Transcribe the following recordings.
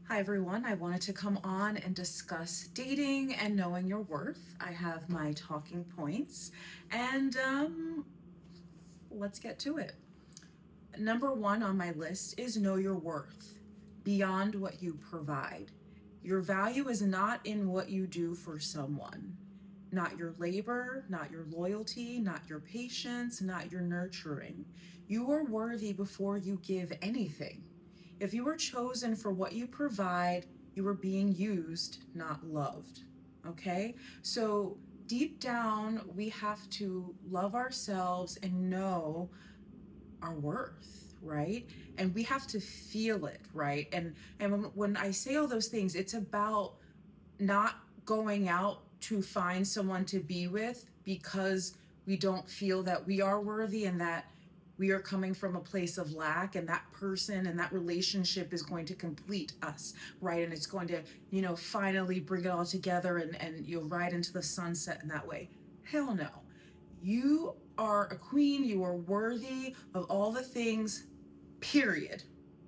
Hi everyone, I wanted to come on and discuss dating and knowing your worth. I have my talking points and let's get to it. Number one on my list is know your worth beyond what you provide. Your value is not in what you do for someone, not your labor, not your loyalty, not your patience, not your nurturing. You are worthy before you give anything. If you were chosen for what you provide, you are being used, not loved. Okay? So, deep down, we have to love ourselves and know our worth, right? And we have to feel it, right? And when I say all those things, it's about not going out to find someone to be with because we don't feel that we are worthy and that we are coming from a place of lack, and that person and that relationship is going to complete us, right? And it's going to, finally bring it all together and you'll ride into the sunset in that way. Hell no. You are a queen, you are worthy of all the things, period,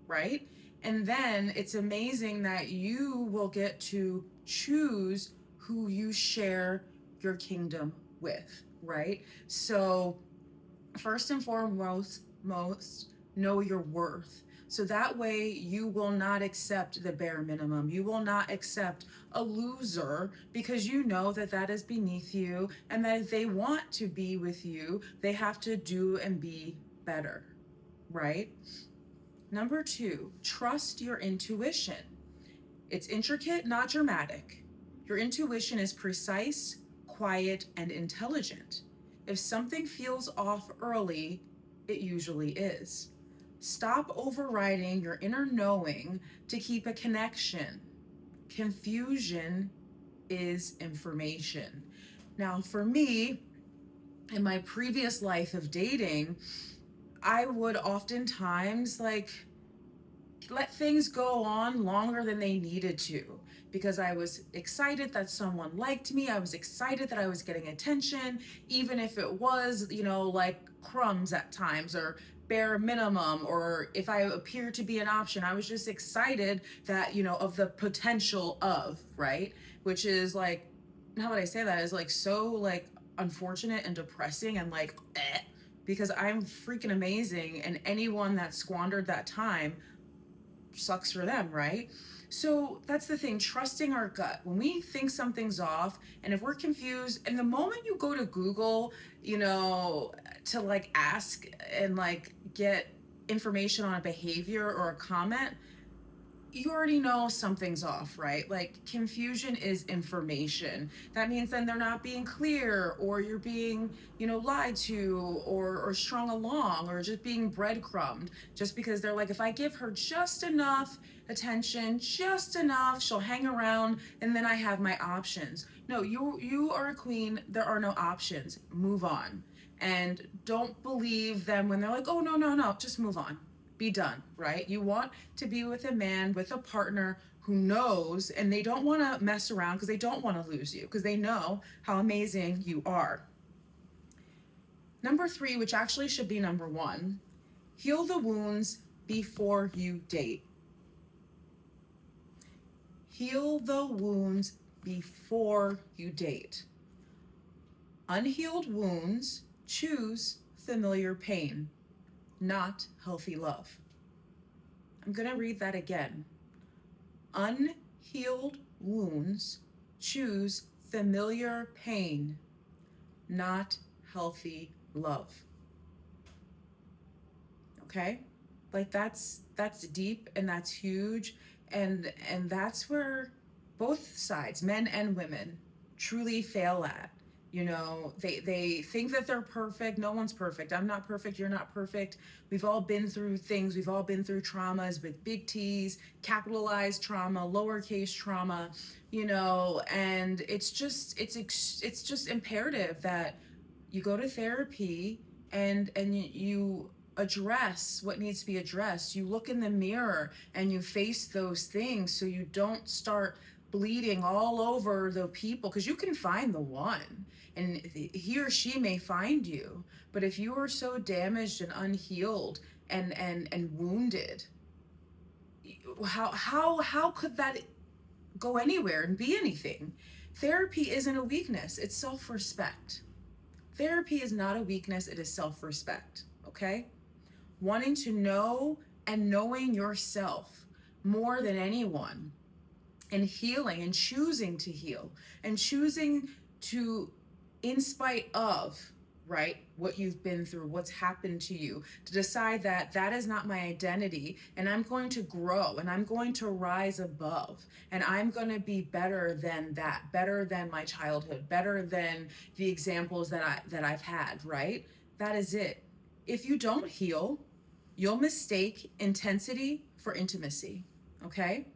right? And then it's amazing that you will get to choose who you share your kingdom with, right? So, first and foremost, know your worth. So that way you will not accept the bare minimum. You will not accept a loser because you know that that is beneath you, and that if they want to be with you, they have to do and be better, right? Number two, trust your intuition. It's intricate, not dramatic. Your intuition is precise, quiet, and intelligent. If something feels off early, it usually is. Stop overriding your inner knowing to keep a connection. Confusion is information. Now, for me, in my previous life of dating, I would oftentimes let things go on longer than they needed to because I was excited that someone liked me. I was excited that I was getting attention, even if it was, like crumbs at times or bare minimum, or if I appeared to be an option. I was just excited that, of the potential of, right? Which is like, how would I say that, is like so like unfortunate and depressing and like, because I'm freaking amazing, and anyone that squandered that time sucks for them, right? So that's the thing, trusting our gut. When we think something's off, and if we're confused, and the moment you go to Google, to like ask and like get information on a behavior or a comment, you already know something's off, right? Like, confusion is information. That means then they're not being clear, or you're being, lied to, or strung along, or just being breadcrumbed. Just because they're like, if I give her just enough attention, just enough, she'll hang around, and then I have my options. No, you are a queen. There are no options. Move on. And don't believe them when they're like, oh no, no, no, just move on, be done, right? You want to be with a man, with a partner who knows, and they don't want to mess around because they don't want to lose you, because they know how amazing you are. Number three, which actually should be number one, heal the wounds before you date. Heal the wounds before you date. Unhealed wounds choose familiar pain, not healthy love. I'm going to read that again. Unhealed wounds choose familiar pain, not healthy love. Okay? Like, that's deep, and that's huge, and that's where both sides, men and women, truly fail at. They think that they're perfect. No one's perfect. I'm not perfect. You're not perfect. We've all been through things. We've all been through traumas with big T's, capitalized trauma, lowercase trauma, and it's just imperative that you go to therapy, and you address what needs to be addressed. You look in the mirror and you face those things so you don't start bleeding all over the people, because you can find the one and he or she may find you, but if you are so damaged and unhealed and wounded, how could that go anywhere and be anything? Therapy isn't a weakness, it's self-respect. Therapy is not a weakness, it is self-respect, okay? Wanting to know and knowing yourself more than anyone, and healing and choosing to heal and choosing to, in spite of, right, what you've been through, what's happened to you, to decide that that is not my identity and I'm going to grow and I'm going to rise above and I'm going to be better than that, better than my childhood, better than the examples that I've had, right? That is it. If you don't heal, you'll mistake intensity for intimacy, okay?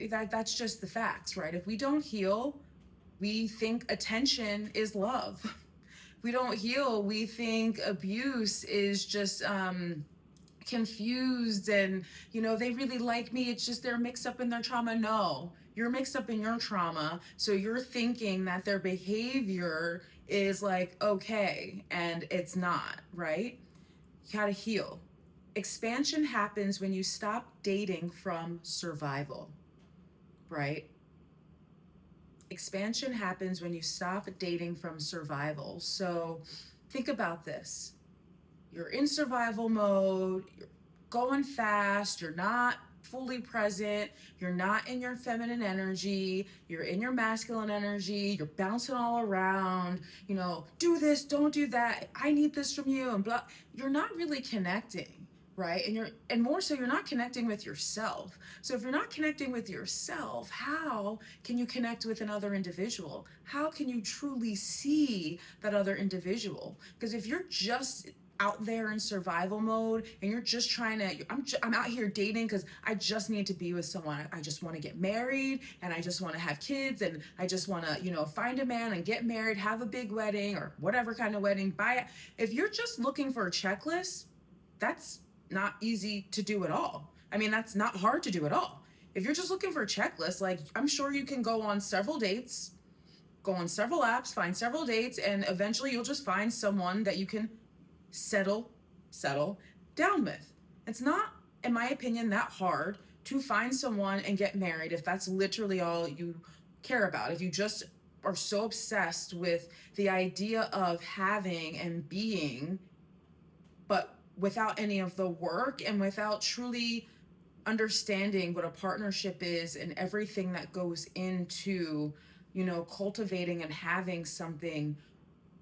That's just the facts, right? If we don't heal, we think attention is love. If we don't heal, we think abuse is just confused and, they really like me. It's just they're mixed up in their trauma. No, you're mixed up in your trauma. So you're thinking that their behavior is like, okay, and it's not, right? You gotta heal. Expansion happens when you stop dating from survival, right? Expansion happens when you stop dating from survival. So think about this. You're in survival mode, you're going fast, you're not fully present, you're not in your feminine energy, you're in your masculine energy, you're bouncing all around, do this, don't do that, I need this from you, and blah. You're not really connecting, right? And more so, you're not connecting with yourself. So if you're not connecting with yourself, how can you connect with another individual? How can you truly see that other individual? Because if you're just out there in survival mode and you're just trying to, I'm out here dating because I just need to be with someone. I just want to get married and I just want to have kids and I just want to, find a man and get married, have a big wedding or whatever kind of wedding. If you're just looking for a checklist, that's not easy to do at all. I mean, that's not hard to do at all. If you're just looking for a checklist, like, I'm sure you can go on several dates, go on several apps, find several dates, and eventually you'll just find someone that you can settle down with. It's not, in my opinion, that hard to find someone and get married if that's literally all you care about. If you just are so obsessed with the idea of having and being, but without any of the work and without truly understanding what a partnership is and everything that goes into, cultivating and having something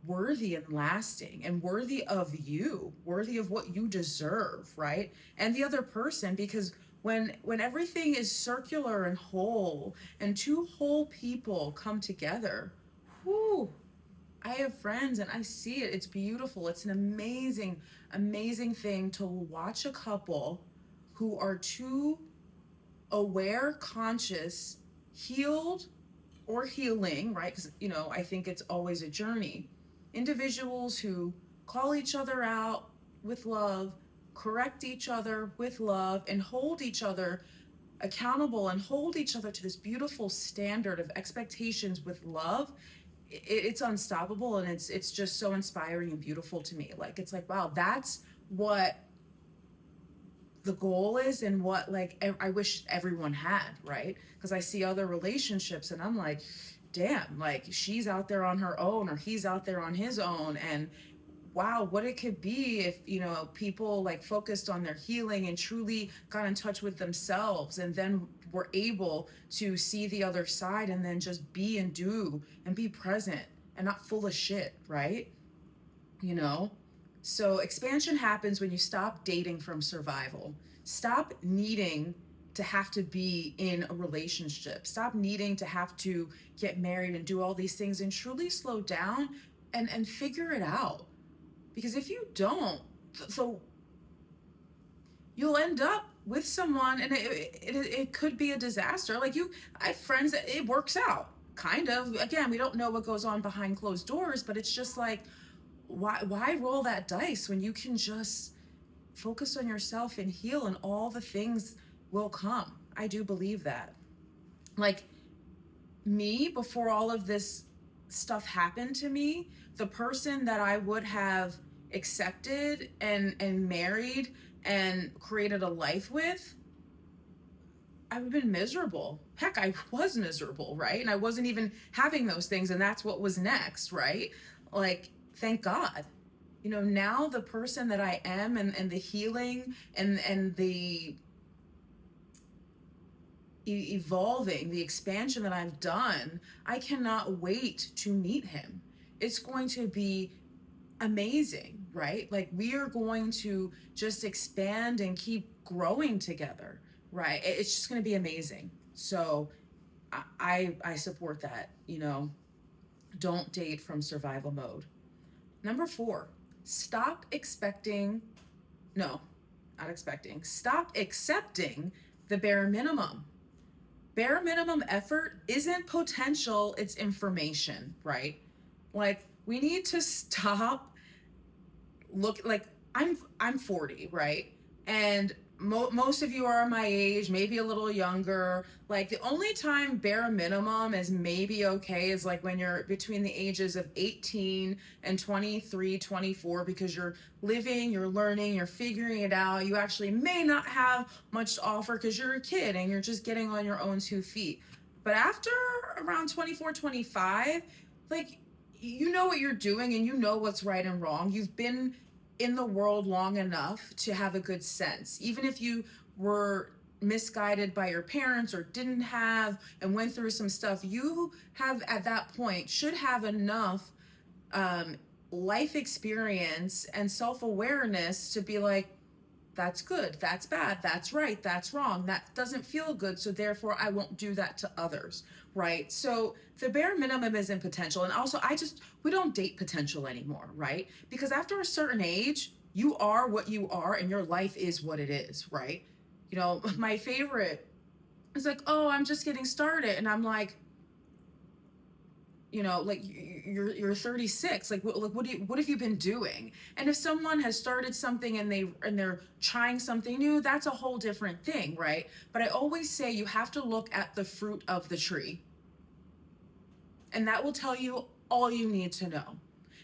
worthy and lasting and worthy of you, worthy of what you deserve, right? And the other person, because when everything is circular and whole and two whole people come together, whoo, I have friends and I see it. It's beautiful. It's an amazing, amazing thing to watch a couple who are two aware, conscious, healed or healing, right? Because, I think it's always a journey. Individuals who call each other out with love, correct each other with love, and hold each other accountable and hold each other to this beautiful standard of expectations with love. It's unstoppable and it's just so inspiring and beautiful to me. Like, it's like, wow, that's what the goal is and what, like, I wish everyone had, right? Because I see other relationships and I'm like, damn, like, she's out there on her own or he's out there on his own, and wow, what it could be if, people like focused on their healing and truly got in touch with themselves and then were able to see the other side and then just be and do and be present and not full of shit, right? So expansion happens when you stop dating from survival. Stop needing to have to be in a relationship. Stop needing to have to get married and do all these things and truly slow down and figure it out. Because if you don't, so you'll end up with someone and it could be a disaster. Like, I have friends that it works out, kind of. Again, we don't know what goes on behind closed doors, but it's just like, why roll that dice when you can just focus on yourself and heal and all the things will come. I do believe that. Like, me, before all of this stuff happened to me, the person that I would have accepted and married and created a life with, I've been miserable. Heck, I was miserable, right? And I wasn't even having those things, and that's what was next, right? Like, thank God. Now the person that I am, and the healing, and the evolving, the expansion that I've done, I cannot wait to meet him. It's going to be amazing, right? Like, we are going to just expand and keep growing together, right? It's just going to be amazing. So I support that. Don't date from survival mode. Number 4, stop expecting, no, not expecting, stop accepting the bare minimum. Bare minimum effort isn't potential, it's information, right? Like, we need to stop like, I'm 40, right? And most of you are my age, maybe a little younger. Like, the only time bare minimum is maybe okay is like when you're between the ages of 18 and 23, 24, because you're living, you're learning, you're figuring it out. You actually may not have much to offer because you're a kid and you're just getting on your own 2 feet. But after around 24, 25, like, you know what you're doing and you know what's right and wrong. You've been in the world long enough to have a good sense. Even if you were misguided by your parents or didn't have and went through some stuff, you have at that point should have enough life experience and self-awareness to be like, that's good, that's bad, that's right, that's wrong, that doesn't feel good, so therefore I won't do that to others, right? So the bare minimum isn't potential. And also, we don't date potential anymore, right? Because after a certain age, you are what you are and your life is what it is, right? My favorite is like, oh, I'm just getting started. And I'm like, like, you're 36. Like, what have you been doing? And if someone has started something and they're trying something new, that's a whole different thing, right? But I always say you have to look at the fruit of the tree, and that will tell you all you need to know.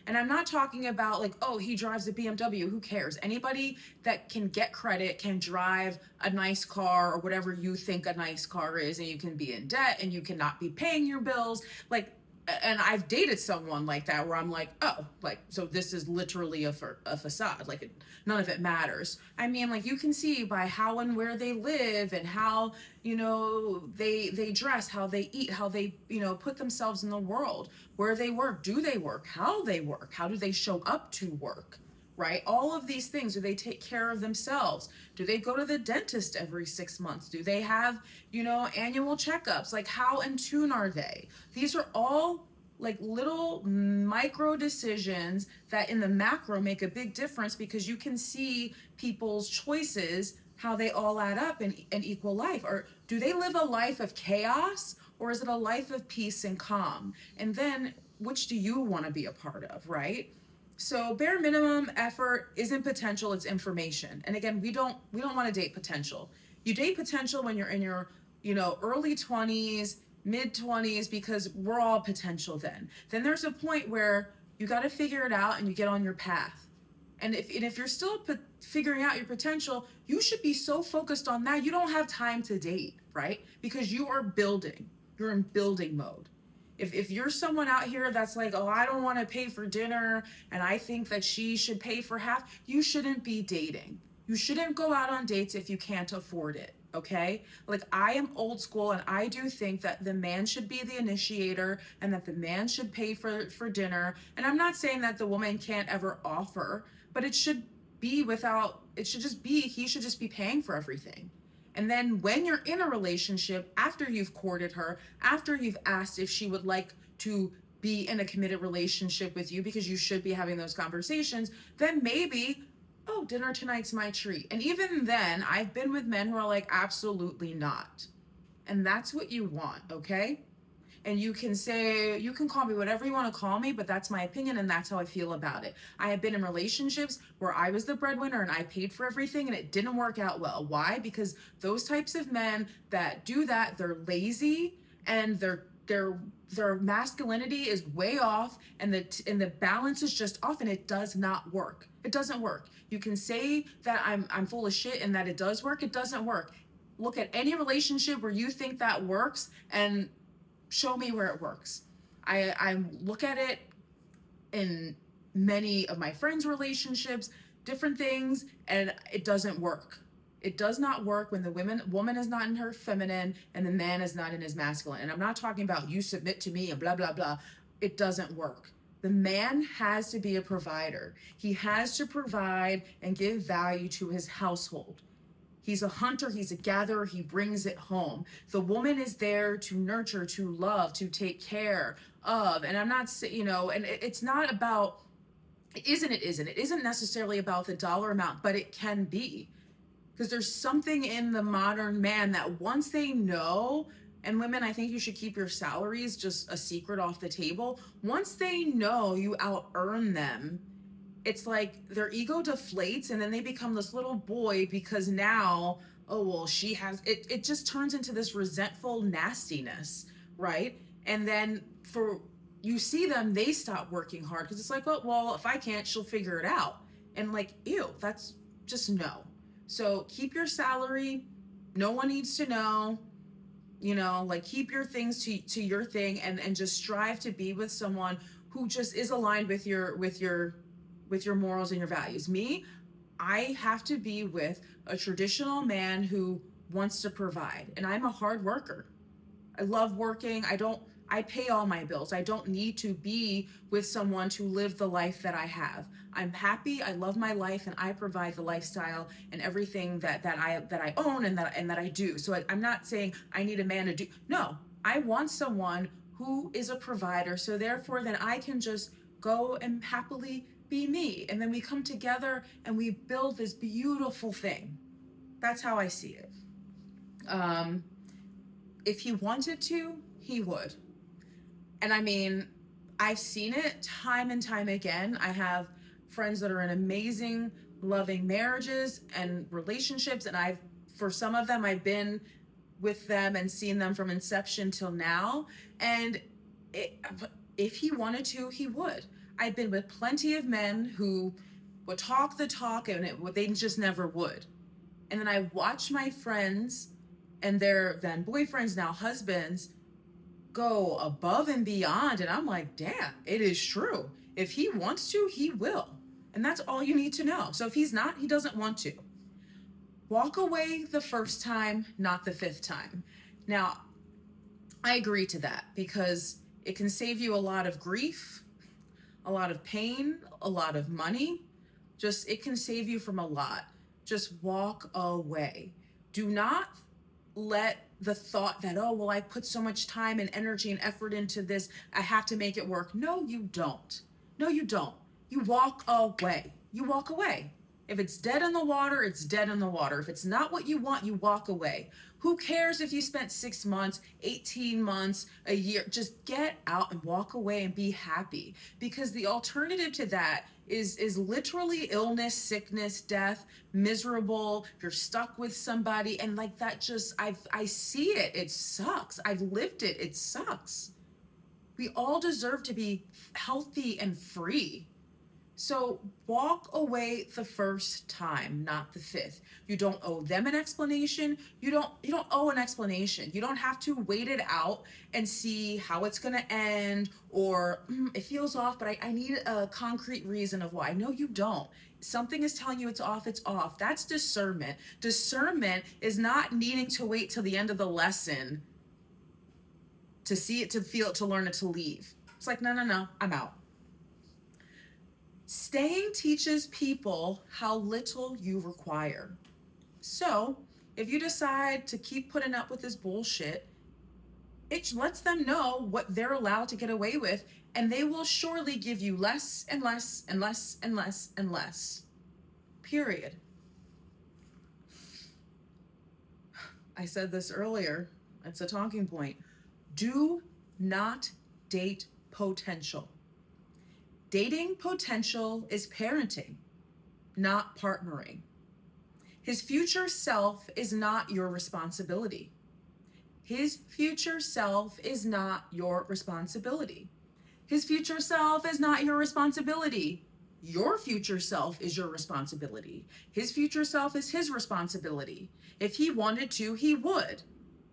And I'm not talking about like, oh, he drives a BMW. Who cares? Anybody that can get credit can drive a nice car or whatever you think a nice car is, and you can be in debt and you cannot be paying your bills. Like, and I've dated someone like that where I'm like, oh, like, so this is literally a facade. Like, none of it matters. I mean, like, you can see by how and where they live and how, they dress, how they eat, how they, put themselves in the world, where they work, do they work, how do they show up to work, right? All of these things. Do they take care of themselves? Do they go to the dentist every 6 months? Do they have, annual checkups? Like, how in tune are they? These are all like little micro decisions that in the macro make a big difference, because you can see people's choices, how they all add up in an equal life. Or do they live a life of chaos, or is it a life of peace and calm? And then, which do you want to be a part of, right? So bare minimum effort isn't potential, it's information. And again, we don't want to date potential. You date potential when you're in your, early 20s, mid 20s, because we're all potential then. Then there's a point where you got to figure it out and you get on your path. And if you're still figuring out your potential, you should be so focused on that. You don't have time to date, right? Because you are building. You're in building mode. If you're someone out here that's like, oh, I don't want to pay for dinner and I think that she should pay for half, you shouldn't be dating. You shouldn't go out on dates if you can't afford it, okay? Like, I am old school, and I do think that the man should be the initiator and that the man should pay for dinner. And I'm not saying that the woman can't ever offer, but it should just be, he should just be paying for everything. And then when you're in a relationship, after you've courted her, after you've asked if she would like to be in a committed relationship with you, because you should be having those conversations, then maybe, oh, dinner tonight's my treat. And even then, I've been with men who are like, absolutely not. And that's what you want, okay? And you can call me whatever you want to call me, but that's my opinion and that's how I feel about it. I have been in relationships where I was the breadwinner and I paid for everything, and it didn't work out well. Why? Because those types of men that do that, they're lazy, and their masculinity is way off, and the balance is just off, and it does not work. It doesn't work. You can say that I'm full of shit and that it does work. It doesn't work. look at any relationship where you think that works and show me where it works. I look at it in many of my friends' relationships, different things, and it doesn't work. It does not work when the woman is not in her feminine and the man is not in his masculine. And I'm not talking about you submit to me and blah blah blah. It doesn't work. The man has to be a provider. He has to provide and give value to his household. He's a hunter, he's a gatherer, he brings it home. The woman is there to nurture, to love, to take care of. And I'm not saying, and it's not about, it isn't necessarily about the dollar amount, but it can be. Because there's something in the modern man that once they know, and women, I think you should keep your salaries just a secret off the table. Once they know you out earn them, it's like their ego deflates and then they become this little boy because now, oh, well, she has, it just turns into this resentful nastiness, right? And then you see them, they stop working hard because it's like, oh, well, if I can't, she'll figure it out. And like, ew, that's just no. So keep your salary. No one needs to know. Like keep your things to your thing and just strive to be with someone who just is aligned with your morals and your values. Me, I have to be with a traditional man who wants to provide, and I'm a hard worker. I love working. I pay all my bills. I don't need to be with someone to live the life that I have. I'm happy. I love my life, and I provide the lifestyle and everything that I own and that I do. So I'm not saying I need a man to do. No, I want someone who is a provider. So therefore, then I can just go and happily be me, and then we come together and we build this beautiful thing. That's how I see it. If he wanted to, he would. And I mean, I've seen it time and time again. I have friends that are in amazing, loving marriages and relationships, and for some of them, I've been with them and seen them from inception till now. And if he wanted to, he would. I've been with plenty of men who would talk the talk and they just never would. And then I watch my friends and their then boyfriends, now husbands, go above and beyond. And I'm like, damn, it is true. If he wants to, he will. And that's all you need to know. So if he's not, he doesn't want to. Walk away the first time, not the fifth time. Now, I agree to that because it can save you a lot of grief, a lot of pain, a lot of money. It can save you from a lot. Just walk away. Do not let the thought that, oh, well, I put so much time and energy and effort into this, I have to make it work. No, you don't. No, you don't. You walk away. You walk away. If it's dead in the water, it's dead in the water. If it's not what you want, you walk away. Who cares if you spent 6 months, 18 months, a year? Just get out and walk away and be happy. Because the alternative to that is literally illness, sickness, death, miserable. You're stuck with somebody. And like that I see it. It sucks. I've lived it. It sucks. We all deserve to be healthy and free. So walk away the first time, not the fifth. You don't owe them an explanation. You don't owe an explanation. You don't have to wait it out and see how it's going to end or it feels off, but I need a concrete reason of why. No, you don't. Something is telling you it's off, it's off. That's discernment. Discernment is not needing to wait till the end of the lesson to see it, to feel it, to learn it, to leave. It's like, no, I'm out. Staying teaches people how little you require. So if you decide to keep putting up with this bullshit, it lets them know what they're allowed to get away with, and they will surely give you less and less and less and less and less. Period. I said this earlier. It's a talking point. Do not date potential. Dating potential is parenting, not partnering. His future self is not your responsibility. His future self is not your responsibility. His future self is not your responsibility. Your future self is your responsibility. His future self is his responsibility. If he wanted to, he would.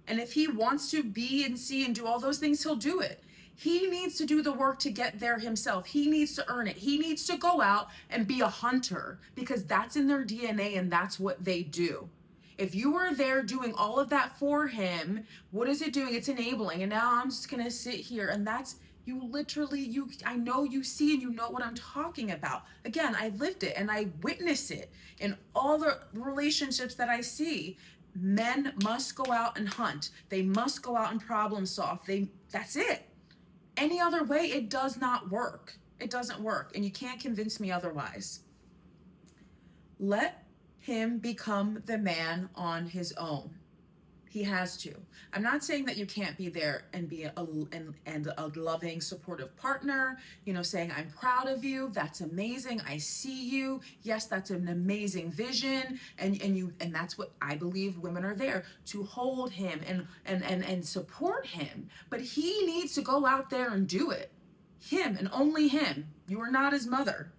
And if he wants to be and see and do all those things, he'll do it. He needs to do the work to get there himself. He needs to earn it. He needs to go out and be a hunter because that's in their DNA and that's what they do. If you are there doing all of that for him, what is it doing? It's enabling. And now I'm just going to sit here, and that's you literally, I know you see and you know what I'm talking about. Again, I lived it and I witness it in all the relationships that I see. Men must go out and hunt. They must go out and problem solve. That's it. Any other way, it does not work. It doesn't work, and you can't convince me otherwise. Let him become the man on his own. He has to. I'm not saying that you can't be there and be a loving, supportive partner, saying, I'm proud of you. That's amazing. I see you. Yes, that's an amazing vision. And that's what I believe women are there to hold him and support him. But he needs to go out there and do it. Him and only him. You are not his mother.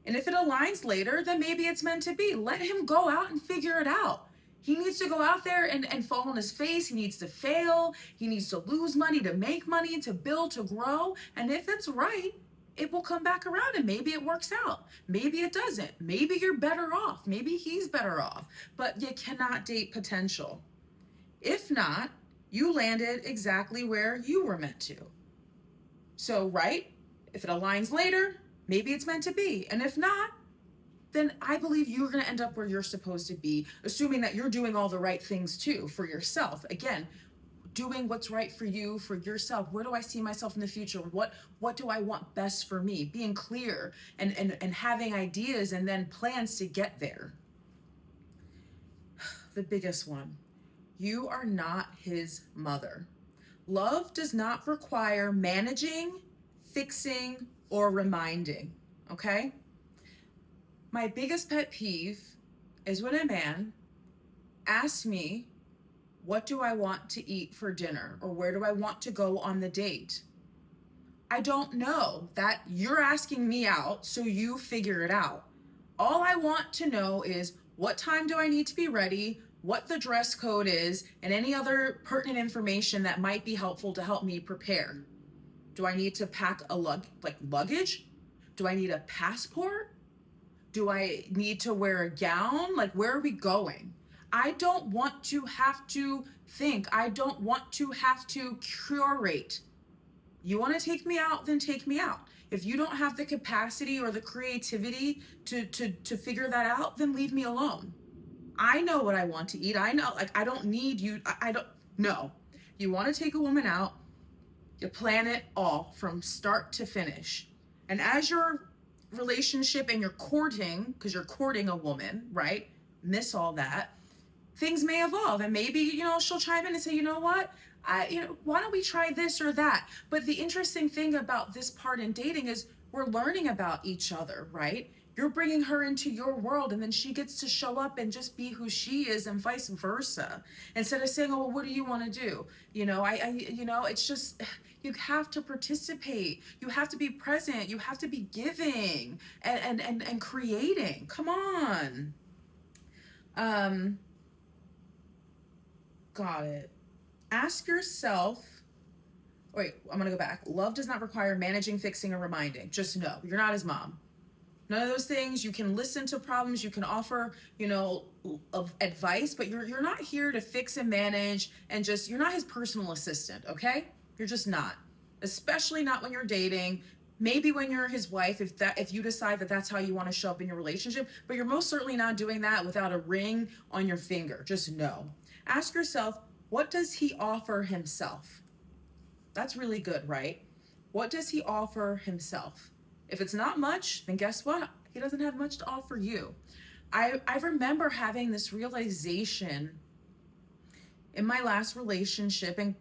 And if it aligns later, then maybe it's meant to be. Let him go out and figure it out. He needs to go out there and fall on his face. He needs to fail. He needs to lose money, to make money, to build, to grow. And if it's right, it will come back around and maybe it works out. Maybe it doesn't. Maybe you're better off. Maybe he's better off. But you cannot date potential. If not, you landed exactly where you were meant to. So, right? If it aligns later, maybe it's meant to be. And if not, then I believe you're going to end up where you're supposed to be, assuming that you're doing all the right things too for yourself. Again, doing what's right for you, for yourself. Where do I see myself in the future? What do I want best for me? Being clear and having ideas and then plans to get there. The biggest one, you are not his mother. Love does not require managing, fixing, or reminding, okay? My biggest pet peeve is when a man asks me, what do I want to eat for dinner? Or where do I want to go on the date? I don't know. That you're asking me out, so you figure it out. All I want to know is what time do I need to be ready, what the dress code is, and any other pertinent information that might be helpful to help me prepare. Do I need to pack luggage? Do I need a passport? Do I need to wear a gown? Where are we going? I don't want to have to think. I don't want to have to curate. You want to take me out, then take me out. If you don't have the capacity or the creativity to figure that out, then leave me alone. I know what I want to eat. I know, I don't need you. I don't, no. You want to take a woman out, you plan it all from start to finish. And as your relationship and you're courting, because you're courting a woman, right? Miss all that. Things may evolve, and maybe, she'll chime in and say, you know what? Why don't we try this or that? But the interesting thing about this part in dating is we're learning about each other, right? You're bringing her into your world, and then she gets to show up and just be who she is, and vice versa. Instead of saying, "Oh, well, what do you want to do?" It's just you have to participate. You have to be present. You have to be giving and creating. Come on. Got it. Ask yourself. Wait, I'm gonna go back. Love does not require managing, fixing, or reminding. Just know you're not his mom. None of those things. You can listen to problems, you can offer, of advice, but you're not here to fix and manage and you're not his personal assistant, okay? You're just not. Especially not when you're dating. Maybe when you're his wife, if you decide that that's how you want to show up in your relationship, but you're most certainly not doing that without a ring on your finger. Just know. Ask yourself, what does he offer himself? That's really good, right? What does he offer himself? If it's not much, then guess what? He doesn't have much to offer you. I remember having this realization in my last relationship, and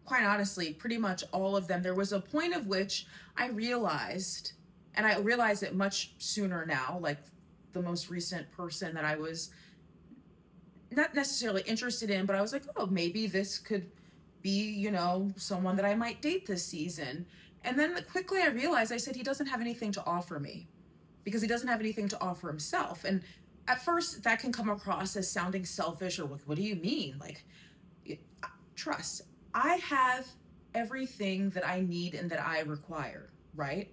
quite honestly, pretty much all of them. There was a point of which I realized, and I realized it much sooner now, like the most recent person that I was not necessarily interested in, but I was like, oh, maybe this could be, someone that I might date this season. And then quickly I realized, I said, he doesn't have anything to offer me. because he doesn't have anything to offer himself. And at first that can come across as sounding selfish, or what do you mean? Like, trust, I have everything that I need and that I require, right?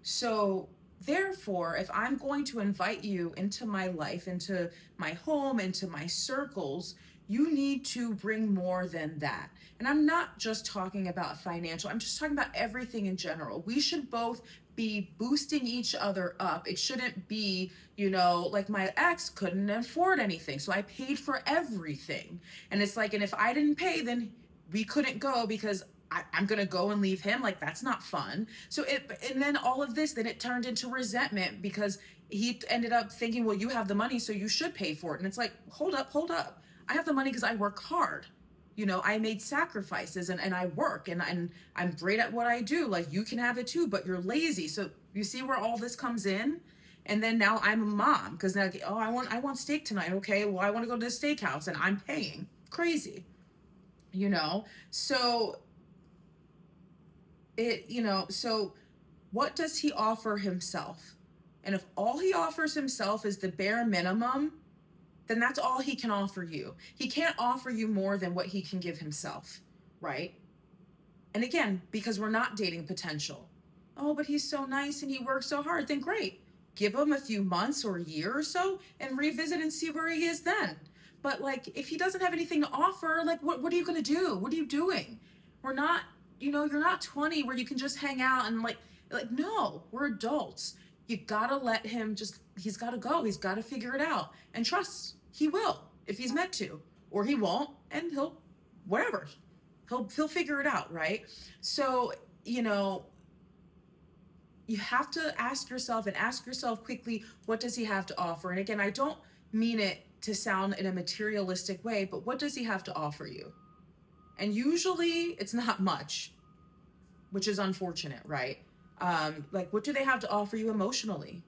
So therefore, if I'm going to invite you into my life, into my home, into my circles, you need to bring more than that. And I'm not just talking about financial, I'm just talking about everything in general. We should both be boosting each other up. It shouldn't be, like my ex couldn't afford anything, so I paid for everything. And it's like, and if I didn't pay, then we couldn't go because I'm gonna go and leave him. Like, that's not fun. And then all of this, then it turned into resentment because he ended up thinking, well, you have the money, so you should pay for it. And it's like, hold up. I have the money because I work hard. I made sacrifices, and I work, and I'm great at what I do. Like, you can have it too, but you're lazy. So you see where all this comes in? And then now I'm a mom because now, oh, I want steak tonight. Okay, well, I want to go to the steakhouse and I'm paying. Crazy. So so what does he offer himself? And if all he offers himself is the bare minimum, then that's all he can offer you. He can't offer you more than what he can give himself, right? And again, because we're not dating potential. Oh, but he's so nice and he works so hard. Then great. Give him a few months or a year or so and revisit and see where he is then. But like, if he doesn't have anything to offer, like, what are you going to do? What are you doing? We're not, you're not 20 where you can just hang out and like, no, we're adults. You gotta let him he's gotta go. He's gotta figure it out. And trust, he will, if he's meant to. Or he won't, and whatever. He'll figure it out, right? So, you have to ask yourself quickly, what does he have to offer? And again, I don't mean it to sound in a materialistic way, but what does he have to offer you? And usually it's not much, which is unfortunate, right? Like, what do they have to offer you emotionally?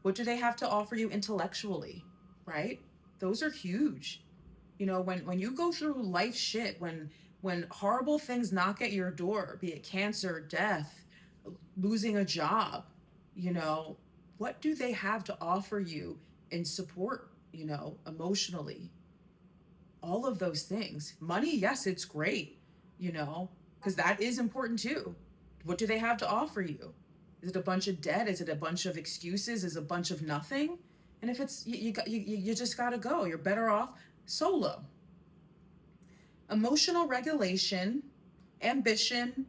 What do they have to offer you intellectually, right? Those are huge. When you go through life shit, when horrible things knock at your door, be it cancer, death, losing a job, what do they have to offer you in support, emotionally? All of those things. Money, yes, it's great, because that is important too. What do they have to offer you? Is it a bunch of debt? Is it a bunch of excuses? Is it a bunch of nothing? And if it's, you just gotta go. You're better off solo. Emotional regulation, ambition,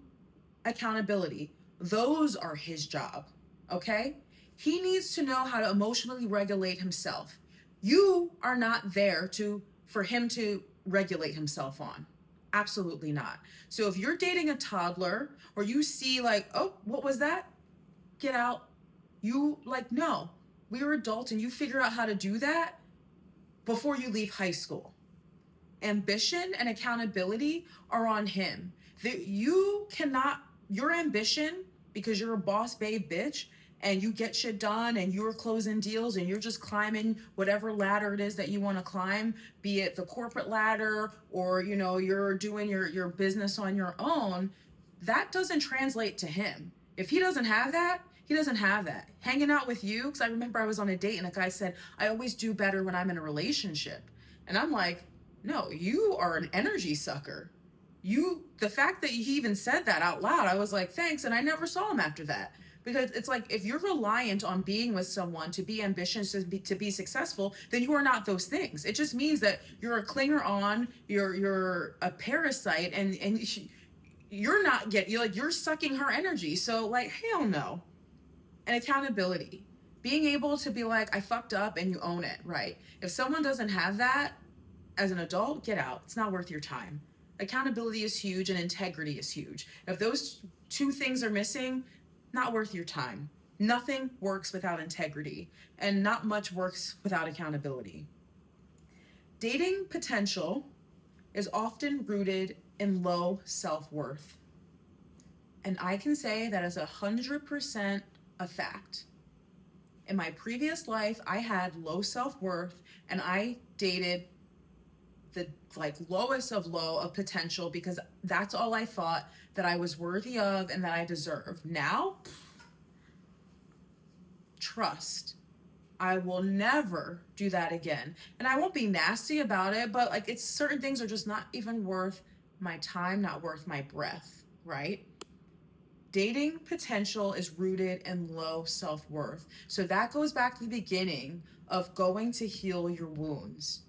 accountability. Those are his job, okay? He needs to know how to emotionally regulate himself. You are not there for him to regulate himself on. Absolutely not. So if you're dating a toddler, or you see like, oh, what was that? Get out. No, we're adults, and you figure out how to do that before you leave high school. Ambition and accountability are on him. Your ambition, because you're a boss babe bitch, and you get shit done, and you're closing deals, and you're just climbing whatever ladder it is that you want to climb, be it the corporate ladder, or you're doing your business on your own, that doesn't translate to him. If he doesn't have that, he doesn't have that. Hanging out with you, because I remember I was on a date and a guy said, I always do better when I'm in a relationship. And I'm like, no, you are an energy sucker. The fact that he even said that out loud, I was like, thanks, and I never saw him after that. Because it's like, if you're reliant on being with someone to be ambitious, to be successful, then you are not those things. It just means that you're a clinger on, you're a parasite, and you're sucking her energy. So like, hell no. And accountability. Being able to be like, I fucked up, and you own it, right? If someone doesn't have that as an adult, get out. It's not worth your time. Accountability is huge, and integrity is huge. If those two things are missing, not worth your time. Nothing works without integrity, and not much works without accountability. Dating potential is often rooted in low self-worth. And I can say that is 100% a fact. In my previous life, I had low self-worth, and I dated the lowest of low of potential because that's all I thought that I was worthy of and that I deserved. Now, trust. I will never do that again. And I won't be nasty about it, but like it's certain things are just not even worth my time, not worth my breath, right? Dating potential is rooted in low self-worth. So that goes back to the beginning of going to heal your wounds,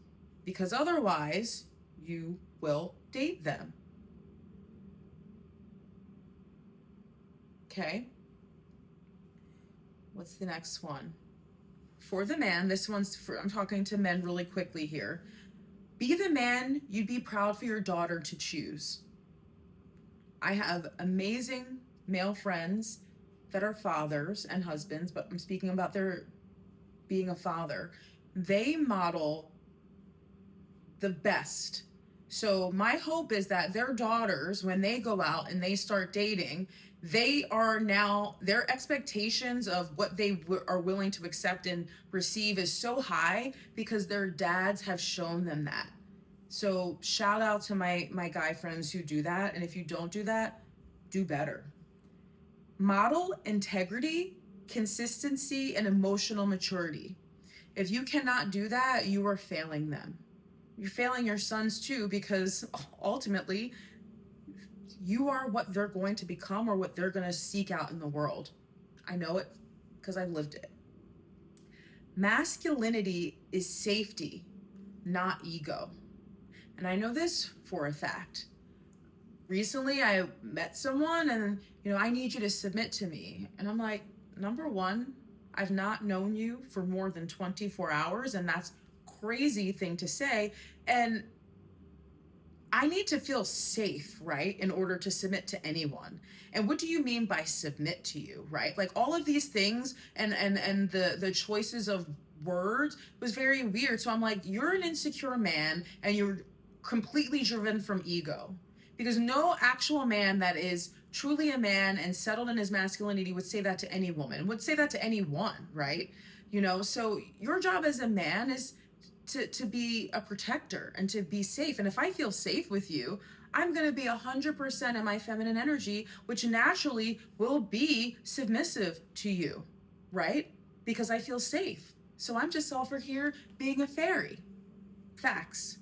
because otherwise you will date them. Okay? What's the next one? For the man, this one's for, I'm talking to men really quickly here. Be the man you'd be proud for your daughter to choose. I have amazing male friends that are fathers and husbands, but I'm speaking about their being a father. They model the best. So my hope is that their daughters, when they go out and they start dating, they are now, their expectations of what they are willing to accept and receive is so high because their dads have shown them that. So shout out to my guy friends who do that. And if you don't do that, do better. Model integrity, consistency, and emotional maturity. If you cannot do that, you are failing them. You're failing your sons too, because ultimately you are what they're going to become or what they're going to seek out in the world. I know it because I've lived it. Masculinity is safety, not ego. And I know this for a fact. Recently, I met someone and, I need you to submit to me. And I'm like, number one, I've not known you for more than 24 hours, and that's crazy thing to say. And I need to feel safe, right, in order to submit to anyone. And what do you mean by submit to you, right? Like all of these things and the choices of words was very weird. So I'm like, you're an insecure man and you're completely driven from ego. Because no actual man that is truly a man and settled in his masculinity would say that to any woman, would say that to anyone, right? So your job as a man is to be a protector and to be safe. And if I feel safe with you, I'm going to be 100% in my feminine energy, which naturally will be submissive to you, right? Because I feel safe. So I'm just over here being a fairy. Facts.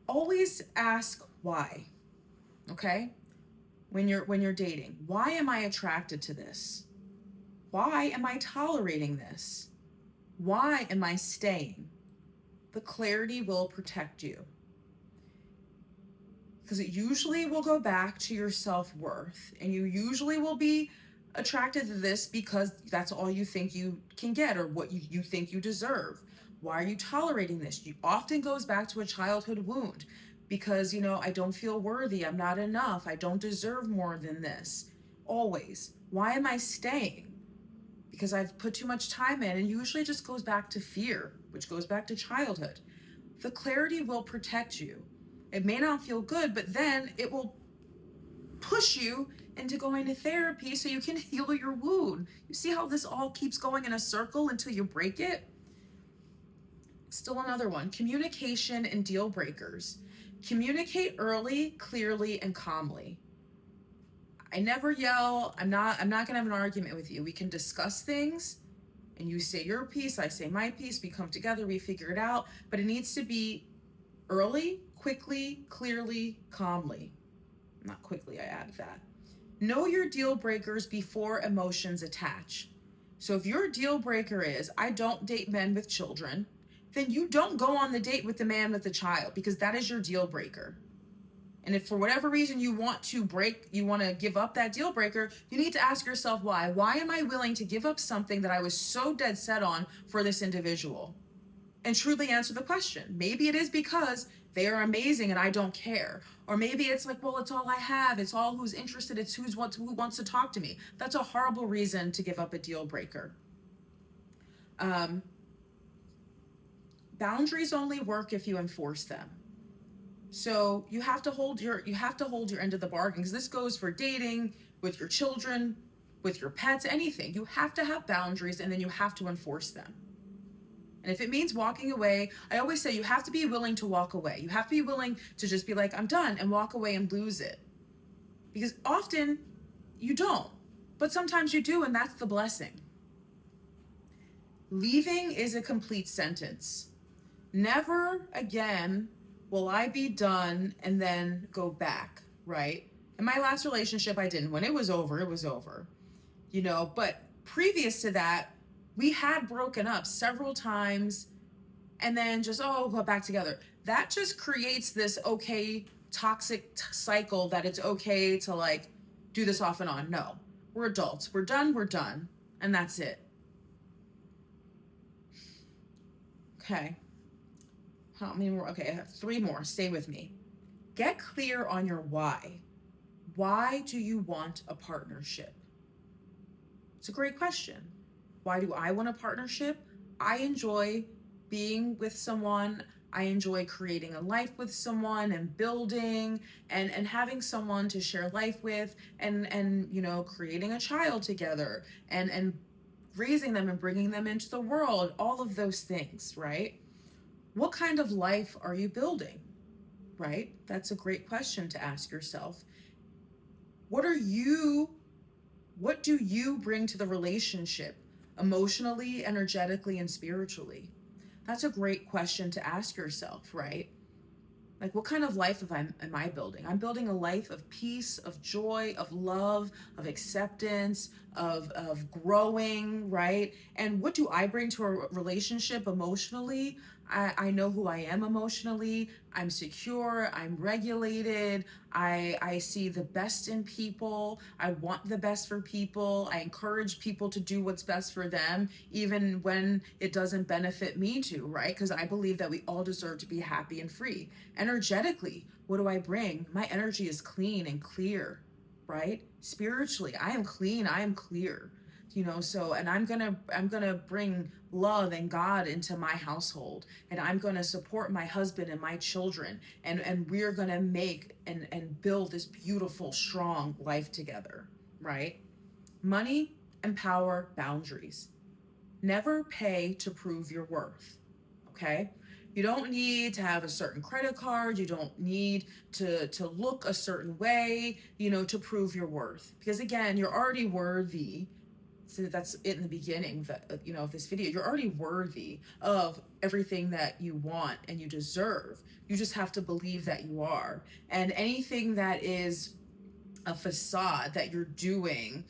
Always ask why, okay? When you're dating, why am I attracted to this? Why am I tolerating this? Why am I staying? The clarity will protect you. Because it usually will go back to your self-worth, and you usually will be attracted to this because that's all you think you can get or what you think you deserve. Why are you tolerating this? It often goes back to a childhood wound because, I don't feel worthy. I'm not enough. I don't deserve more than this. Always. Why am I staying? Because I've put too much time in, and usually it just goes back to fear, which goes back to childhood. The clarity will protect you. It may not feel good, but then it will push you into going to therapy so you can heal your wound. You see how this all keeps going in a circle until you break it? Still another one, communication and deal breakers. Communicate early, clearly, and calmly. I never yell. I'm not gonna have an argument with you. We can discuss things and you say your piece, I say my piece, we come together, we figure it out, but it needs to be early, quickly, clearly, calmly. Not quickly, I added that. Know your deal breakers before emotions attach. So if your deal breaker is, I don't date men with children, then you don't go on the date with the man with the child because that is your deal breaker. And if for whatever reason you want to give up that deal breaker, you need to ask yourself why. Why am I willing to give up something that I was so dead set on for this individual? And truly answer the question. Maybe it is because they are amazing and I don't care. Or maybe it's like, well, it's all I have. It's all who's interested. It's who wants to talk to me. That's a horrible reason to give up a deal breaker. Boundaries only work if you enforce them. So you have to hold your end of the bargain, because this goes for dating, with your children, with your pets, anything. You have to have boundaries and then you have to enforce them. And if it means walking away, I always say you have to be willing to walk away. You have to be willing to just be like, I'm done, and walk away and lose it. Because often you don't, but sometimes you do, and that's the blessing. Leaving is a complete sentence. Never again will I be done and then go back, right? In my last relationship, I didn't. When it was over, it was over, but previous to that, we had broken up several times and then just, oh, we'll go back together. That just creates this toxic cycle that it's okay to like do this off and on. No, we're adults. We're done. And that's it. Okay. How many more? Okay, I have 3 more. Stay with me. Get clear on your why. Why do you want a partnership? It's a great question. Why do I want a partnership? I enjoy being with someone. I enjoy creating a life with someone and building and having someone to share life with and creating a child together and raising them and bringing them into the world, all of those things, right? What kind of life are you building, right? That's a great question to ask yourself. What do you bring to the relationship emotionally, energetically, and spiritually? That's a great question to ask yourself, right? Like, what kind of life am I building? I'm building a life of peace, of joy, of love, of acceptance, of growing, right? And what do I bring to a relationship emotionally? I know who I am emotionally. I'm secure. I'm regulated. I see the best in people. I want the best for people. I encourage people to do what's best for them, even when it doesn't benefit me to, right? Because I believe that we all deserve to be happy and free. Energetically, what do I bring? My energy is clean and clear, right? Spiritually, I am clean. I am clear. And I'm gonna bring love and God into my household, and I'm gonna support my husband and my children, and we're gonna make and build this beautiful, strong life together, right? Money and power, boundaries. Never pay to prove your worth. Okay? You don't need to have a certain credit card. You don't need to look a certain way, to prove your worth. Because again, you're already worthy. So that's it in the beginning of this video. You're already worthy of everything that you want and you deserve. You just have to believe that you are. And anything that is a facade that you're doing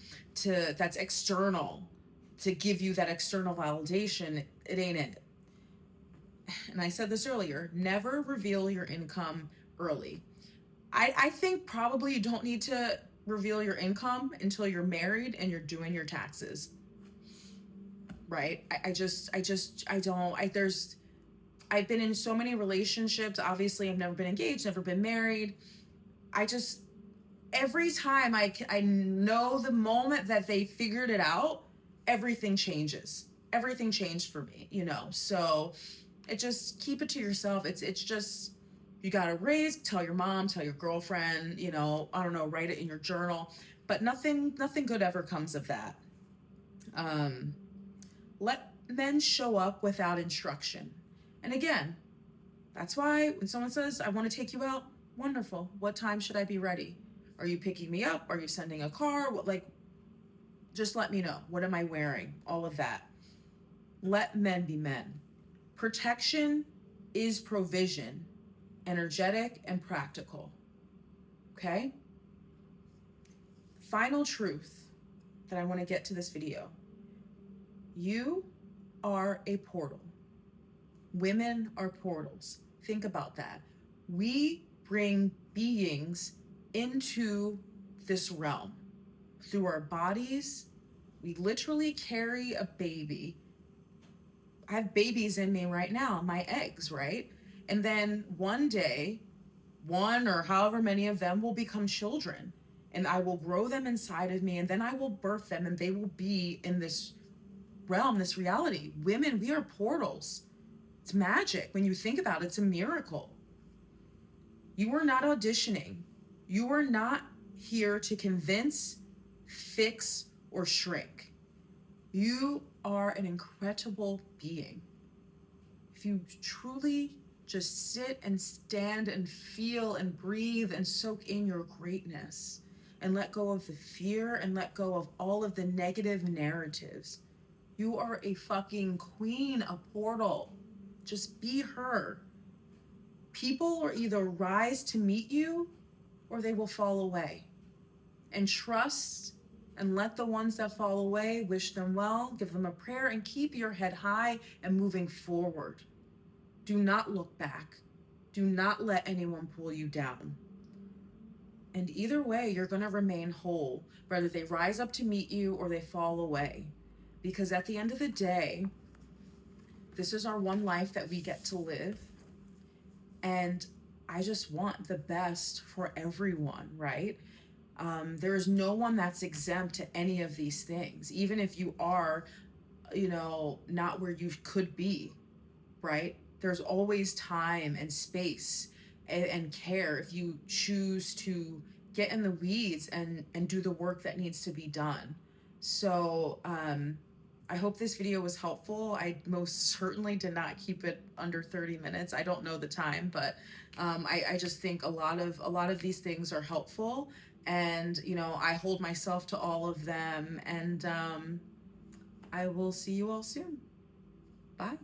that's external to give you that external validation, it ain't it. And I said this earlier, never reveal your income early. I think probably you don't need to reveal your income until you're married and you're doing your taxes. Right? I've been in so many relationships. Obviously, I've never been engaged, never been married. Every time I know the moment that they figured it out, everything changes. Everything changed for me, So it just keep it to yourself. It's just, you got to tell your mom, tell your girlfriend, I don't know, write it in your journal, but nothing good ever comes of that. Let men show up without instruction. And again, that's why when someone says, I want to take you out, wonderful. What time should I be ready? Are you picking me up? Are you sending a car? Just let me know. What am I wearing? All of that. Let men be men. Protection is provision, energetic and practical. Okay? Final truth that I want to get to this video. You are a portal. Women are portals. Think about that. We bring beings into this realm through our bodies. We literally carry a baby. I have babies in me right now, my eggs, right? And then one day, one or however many of them will become children, and I will grow them inside of me, and then I will birth them, and they will be in this realm, this reality. Women, we are portals. It's magic. When you think about it, it's a miracle. You are not auditioning. You are not here to convince, fix, or shrink. You are an incredible being. If you truly just sit and stand and feel and breathe and soak in your greatness and let go of the fear and let go of all of the negative narratives, You are a fucking queen, a portal. Just be her. People will either rise to meet you or they will fall away. And trust and let the ones that fall away, wish them well, give them a prayer, and keep your head high and moving forward. Do not look back. Do not let anyone pull you down. And either way, you're going to remain whole, whether they rise up to meet you or they fall away. Because at the end of the day, this is our one life that we get to live. And I just want the best for everyone, right? There is no one that's exempt to any of these things, even if you are, not where you could be, right? There's always time and space and care if you choose to get in the weeds and do the work that needs to be done. So I hope this video was helpful. I most certainly did not keep it under 30 minutes. I don't know the time, but I just think a lot of these things are helpful, and I hold myself to all of them, and I will see you all soon. Bye.